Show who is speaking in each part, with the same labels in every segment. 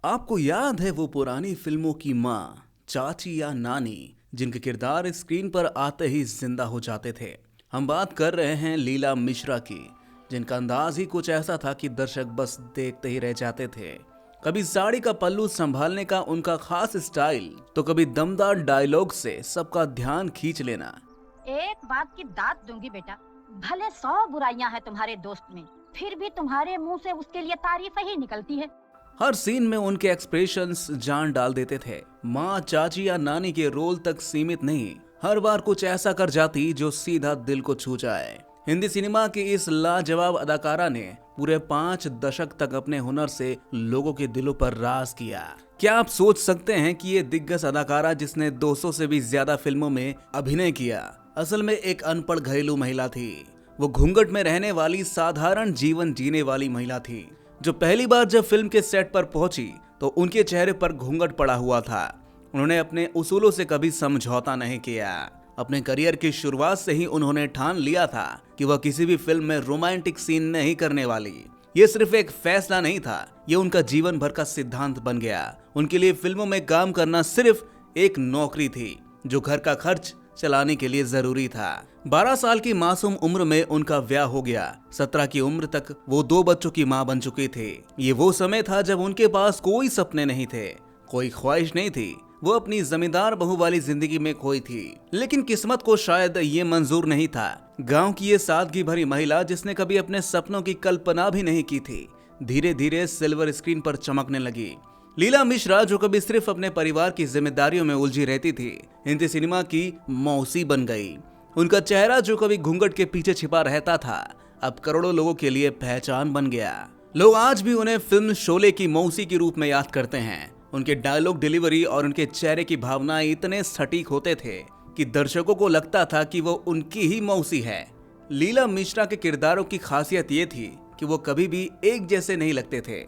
Speaker 1: आपको याद है वो पुरानी फिल्मों की माँ, चाची या नानी जिनके किरदार स्क्रीन पर आते ही जिंदा हो जाते थे। हम बात कर रहे हैं लीला मिश्रा की, जिनका अंदाज ही कुछ ऐसा था कि दर्शक बस देखते ही रह जाते थे। कभी साड़ी का पल्लू संभालने का उनका खास स्टाइल, तो कभी दमदार डायलॉग से सबका ध्यान खींच लेना।
Speaker 2: एक बात की दाद दूंगी बेटा, भले 100 बुराइयां हैं तुम्हारे दोस्त में, फिर भी तुम्हारे मुंह से उसके लिए तारीफ ही निकलती है।
Speaker 1: हर सीन में उनके एक्सप्रेशंस जान डाल देते थे। माँ, चाची या नानी के रोल तक सीमित नहीं, हर बार कुछ ऐसा कर जाती जो सीधा दिल को छू जाए। हिंदी सिनेमा की इस लाजवाब अदाकारा ने पूरे 5 दशक तक अपने हुनर से लोगों के दिलों पर राज किया। क्या आप सोच सकते हैं कि ये दिग्गज अदाकारा, जिसने 200 से भी ज्यादा फिल्मों में अभिनय किया, असल में एक अनपढ़ घरेलू महिला थी। वो घूंघट में रहने वाली, साधारण जीवन जीने वाली महिला थी, जो पहली बार जब फिल्म के सेट पर पहुंची तो उनके चेहरे पर घूंघट पड़ा हुआ था। उन्होंने अपने उसूलों से कभी समझौता नहीं किया। अपने करियर की शुरुआत से ही उन्होंने ठान लिया था कि वह किसी भी फिल्म में रोमांटिक सीन नहीं करने वाली। ये सिर्फ एक फैसला नहीं था, ये उनका जीवन भर का सिद्धांत बन गया। उनके लिए फिल्मों में काम करना सिर्फ एक नौकरी थी, जो घर का खर्च चलाने के लिए जरूरी था। 12 साल की मासूम उम्र में उनका ब्याह हो गया। 17 की उम्र तक वो 2 बच्चों की मां बन चुकी थी। ये वो समय था जब उनके पास कोई सपने नहीं थे, कोई ख्वाहिश नहीं थी। वो अपनी जमींदार बहू वाली जिंदगी में खोई थी, लेकिन किस्मत को शायद ये मंजूर नहीं था। गांव की ये सादगी भरी महिला, जिसने कभी अपने सपनों की कल्पना भी नहीं की थी, धीरे धीरे सिल्वर स्क्रीन पर चमकने लगी। लीला मिश्रा, जो कभी सिर्फ अपने परिवार की जिम्मेदारियों में उलझी रहती थी, हिंदी सिनेमा की मौसी बन गई। उनका चेहरा, जो कभी घूंघट के पीछे छिपा रहता था, अब करोड़ों लोगों के लिए पहचान बन गया। लोग आज भी उन्हें फिल्म शोले की मौसी के रूप में याद करते हैं। उनके डायलॉग डिलीवरी और उनके चेहरे की भावनाएं इतने सटीक होते थे कि दर्शकों को लगता था कि वो उनकी ही मौसी है। लीला मिश्रा के किरदारों की खासियत ये थी कि वो कभी भी एक जैसे नहीं लगते थे।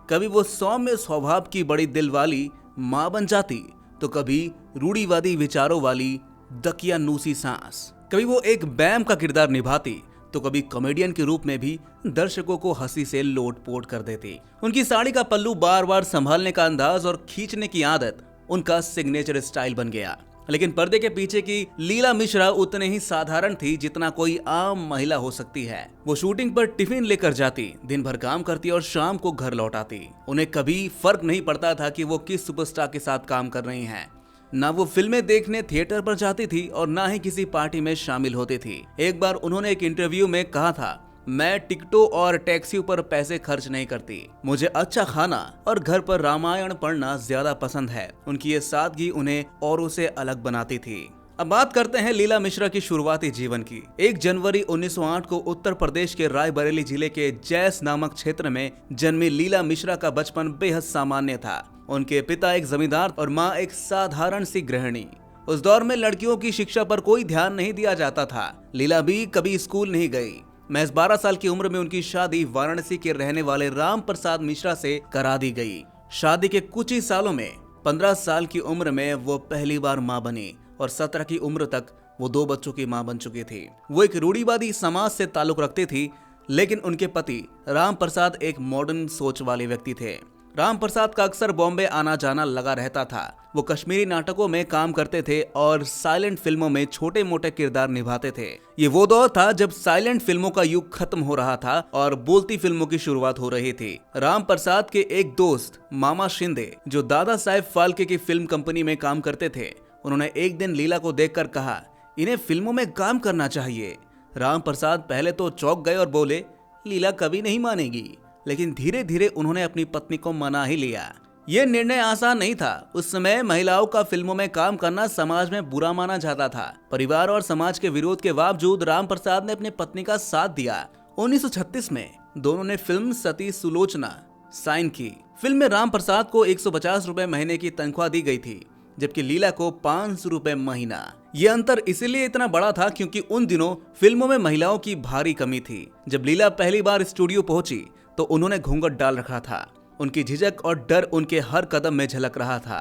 Speaker 1: कभी वो सौम्य स्वभाव की बड़ी दिल वाली माँ बन जाती, तो कभी रूढ़िवादी विचारों वाली दकियानूसी सास। कभी वो एक बैम का किरदार निभाती, तो कभी कॉमेडियन के रूप में भी दर्शकों को हंसी से लोटपोट कर देती। उनकी साड़ी का पल्लू बार बार संभालने का अंदाज और खींचने की आदत उनका सिग्नेचर स्टाइल बन गया। लेकिन पर्दे के पीछे की लीला मिश्रा उतने ही साधारण थी जितना कोई आम महिला हो सकती है। वो शूटिंग पर टिफिन लेकर जाती, दिन भर काम करती और शाम को घर लौट आती। उन्हें कभी फर्क नहीं पड़ता था कि वो किस सुपरस्टार के साथ काम कर रही हैं। ना वो फिल्में देखने थिएटर पर जाती थी और ना ही किसी पार्टी में शामिल होती थी। एक बार उन्होंने एक इंटरव्यू में कहा था, मैं टिकटों और टैक्सियों पर पैसे खर्च नहीं करती। मुझे अच्छा खाना और घर पर रामायण पढ़ना ज्यादा पसंद है। उनकी ये सादगी उन्हें औरों से अलग बनाती थी। अब बात करते हैं लीला मिश्रा की शुरुआती जीवन की। 1 जनवरी 1908 को उत्तर प्रदेश के रायबरेली जिले के जैस नामक क्षेत्र में जन्मी लीला मिश्रा का बचपन बेहद सामान्य था। उनके पिता एक जमींदार और माँ एक साधारण सी गृहिणी। उस दौर में लड़कियों की शिक्षा पर कोई ध्यान नहीं दिया जाता था। लीला भी कभी स्कूल नहीं गई। महज 12 साल की उम्र में उनकी शादी वाराणसी के रहने वाले राम प्रसाद मिश्रा से करा दी गई। शादी के कुछ ही सालों में 15 साल की उम्र में वो पहली बार मां बनी और 17 की उम्र तक वो 2 बच्चों की मां बन चुकी थी। वो एक रूढ़िवादी समाज से ताल्लुक रखती थी, लेकिन उनके पति राम प्रसाद एक मॉडर्न सोच वाले व्यक्ति थे। राम प्रसाद का अक्सर बॉम्बे आना जाना लगा रहता था। वो कश्मीरी नाटकों में काम करते थे और साइलेंट फिल्मों में छोटे मोटे किरदार निभाते थे। ये वो दौर था जब साइलेंट फिल्मों का युग खत्म हो रहा था और बोलती फिल्मों की शुरुआत हो रही थी। राम प्रसाद के एक दोस्त मामा शिंदे, जो दादा साहेब फाल्के की फिल्म कंपनी में काम करते थे, उन्होंने एक दिन लीला को देखकर कहा, इन्हें फिल्मों में काम करना चाहिए। राम प्रसाद पहले तो चौंक गए और बोले, लीला कभी नहीं मानेगी। लेकिन धीरे धीरे उन्होंने अपनी पत्नी को मना ही लिया। यह निर्णय आसान नहीं था। उस समय महिलाओं का फिल्मों में काम करना समाज में बुरा माना जाता था। परिवार और समाज के विरोध के बावजूद राम प्रसाद ने अपनी पत्नी का साथ दिया। 1936 में दोनों ने फिल्म सती सुलोचना साइन की। फिल्म में राम प्रसाद को 150 रुपए महीने की तनख्वाह दी गई थी, जबकि लीला को 500 रुपए महीना। ये अंतर इसलिए इतना बड़ा था क्योंकि उन दिनों फिल्मों में महिलाओं की भारी कमी थी। जब लीला पहली बार स्टूडियो पहुंची तो उन्होंने घूंघट डाल रखा था। उनकी झिझक और डर उनके हर कदम में झलक रहा था।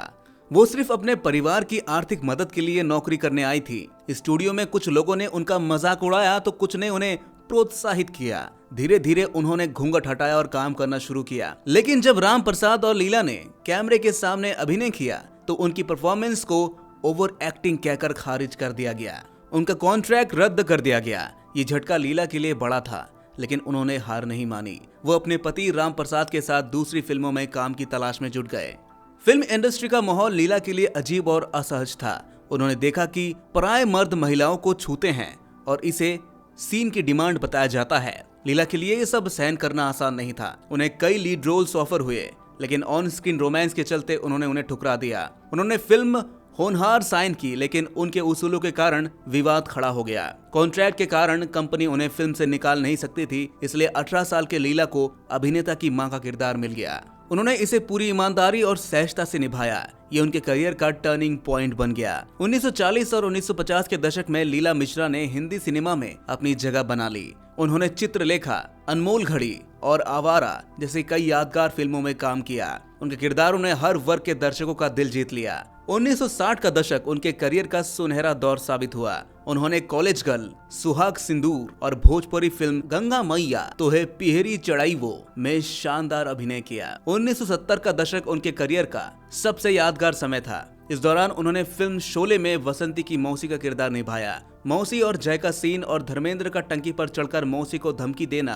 Speaker 1: वो सिर्फ अपने परिवार की आर्थिक मदद के लिए नौकरी करने आई थी। स्टूडियो में कुछ लोगों ने उनका मजाक उड़ाया तो कुछ ने उन्हें प्रोत्साहित किया। धीरे धीरे उन्होंने घूंघट हटाया और काम करना शुरू किया। लेकिन जब राम प्रसाद और लीला ने कैमरे के सामने अभिनय किया तो उनकी परफॉर्मेंस को ओवर एक्टिंग कहकर खारिज कर दिया गया। उनका कॉन्ट्रैक्ट रद्द कर दिया गया। ये झटका लीला के लिए बड़ा था, लेकिन उन्होंने हार नहीं मानी। वो अपने पति राम प्रसाद के साथ दूसरी फिल्मों में काम की तलाश में जुट गए। फिल्म इंडस्ट्री का माहौल लीला के लिए अजीब और असहज था। उन्होंने देखा कि पराये मर्द महिलाओं को छूते हैं और इसे सीन की डिमांड बताया जाता है। लीला के लिए ये सब सहन करना आसान नहीं था। उन्हें कई लीड रोल्स ऑफर हुए, लेकिन ऑन स्क्रीन रोमांस के चलते उन्होंने उन्हें ठुकरा दिया। उन्होंने फिल्म होनहार साइन की, लेकिन उनके उसूलों के कारण विवाद खड़ा हो गया। कॉन्ट्रैक्ट के कारण कंपनी उन्हें फिल्म से निकाल नहीं सकती थी, इसलिए 18 साल के लीला को अभिनेता की मां का किरदार मिल गया। उन्होंने इसे पूरी ईमानदारी और सहजता से निभाया। ये उनके करियर का टर्निंग पॉइंट बन गया। 1940 और 1950 के दशक में लीला मिश्रा ने हिंदी सिनेमा में अपनी जगह बना ली। उन्होंने चित्रलेखा, अनमोल घड़ी और आवारा जैसी कई यादगार फिल्मों में काम किया। उनके किरदारों ने हर वर्ग के दर्शकों का दिल जीत लिया। 1960 का दशक उनके करियर का सुनहरा दौर साबित हुआ। उन्होंने कॉलेज गर्ल, सुहाग सिंदूर और भोजपुरी फिल्म गंगा मैया तोहे पिहरी चढ़ाईवो में शानदार अभिनय किया। 1970 का दशक उनके करियर का सबसे यादगार समय था। इस दौरान उन्होंने फिल्म शोले में वसंती की मौसी का किरदार निभाया। मौसी और जय का सीन और धर्मेंद्र का टंकी पर चढ़कर मौसी को धमकी देना।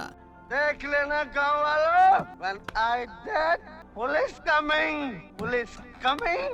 Speaker 3: देख लेना गाँव वालों, when I dead, police coming,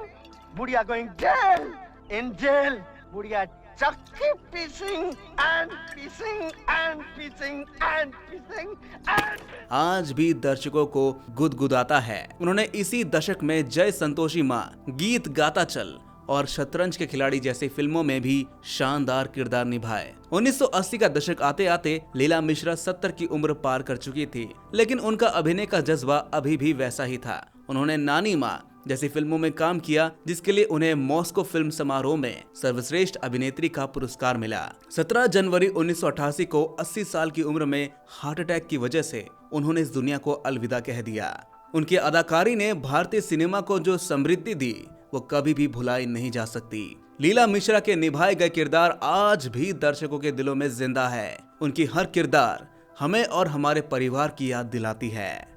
Speaker 3: बुढ़िया going jail, in jail, बुढ़िया चक्की pissing and pissing and pissing and pissing and
Speaker 1: आज भी दर्शकों को गुदगुदाता है। उन्होंने इसी दशक में जय संतोषी माँ, गीत गाता चल और शतरंज के खिलाड़ी जैसी फिल्मों में भी शानदार किरदार निभाए। 1980 का दशक आते आते लीला मिश्रा 70 की उम्र पार कर चुकी थी, लेकिन उनका अभिनय का जज्बा अभी भी वैसा ही था। उन्होंने नानी माँ जैसी फिल्मों में काम किया, जिसके लिए उन्हें मॉस्को फिल्म समारोह में सर्वश्रेष्ठ अभिनेत्री का पुरस्कार मिला। 17 जनवरी 1988 को 80 साल की उम्र में हार्ट अटैक की वजह से उन्होंने इस दुनिया को अलविदा कह दिया। उनकी अदाकारी ने भारतीय सिनेमा को जो समृद्धि दी वो कभी भी भुलाई नहीं जा सकती। लीला मिश्रा के निभाए गए किरदार आज भी दर्शकों के दिलों में जिंदा है। उनकी हर किरदार हमें और हमारे परिवार की याद दिलाती है।